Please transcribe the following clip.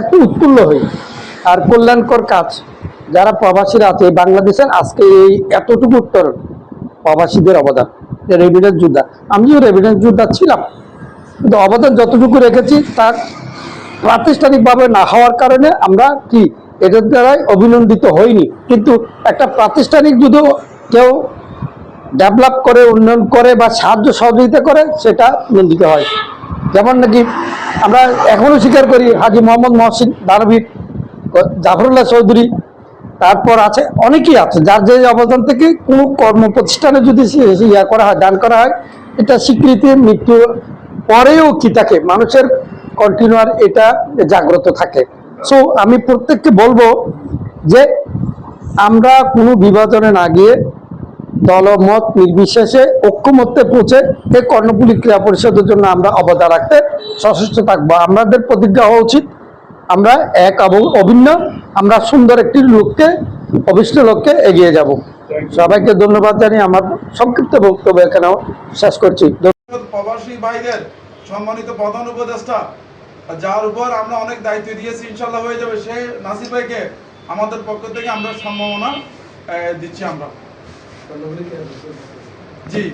এত উৎফুল্ল হই। আর কল্যাণকর কাজ যারা প্রবাসীরা আছে বাংলাদেশের, আজকে এই এতটুকু উত্তর প্রবাসীদের অবদান। রেভিডেন্স যোদ্ধা, আমিও রেভিডেন্স যোদ্ধা ছিলাম, কিন্তু অবদান যতটুকু রেখেছি তার প্রাতিষ্ঠানিকভাবে না হওয়ার কারণে আমরা কি এটার দ্বারাই অভিনন্দিত হইনি। কিন্তু একটা প্রাতিষ্ঠানিক যদি কেউ ডেভেলপ করে, উন্নয়ন করে বা সাহায্য সহযোগিতা করে, সেটা নন্দিত হয়। যেমন নাকি আমরা এখনো স্বীকার করি হাজী মোহাম্মদ মহসিন দানবীর, জাফরুল্লাহ চৌধুরী, তারপর আছে অনেকেই আছে যার যে অবদান থেকে কোনো কর্ম প্রতিষ্ঠানে যদি ইয়া করা হয়, দান করা হয়, এটা স্বীকৃতি মৃত্যু পরেও কি থাকে, মানুষের কন্টিনিউয়ার এটা জাগ্রত থাকে। সো আমি প্রত্যেককে বলবো যে আমরা কোনো বিভাজনে না গিয়ে দলমত নির্বিশেষে ঐক্যমত্যে পৌঁছে এই কর্ণফুলী ক্রীড়া পরিষদের জন্য আমরা অবদান রাখতে সচেষ্ট থাকবো। আমাদের প্রতিজ্ঞা হওয়া উচিত আমরা এক এবং অভিন্ন, আমরা সুন্দর একটি লক্ষ্যে, অভিষ্ট লক্ষ্যে এগিয়ে যাব। সবাইকে ধন্যবাদ জানিয়ে আমার সংক্ষিপ্ত বক্তব্য এখানে শেষ করছি। প্রবাসী ভাইদের সম্মানিত প্রধান উপদেষ্টা, যার উপর আমরা অনেক দায়িত্ব দিয়েছি, ইনশাল্লাহ হয়ে যাবে, সে নাসির ভাইকে আমাদের পক্ষ থেকে আমরা সম্ভাবনা দিচ্ছি আমরা। জি।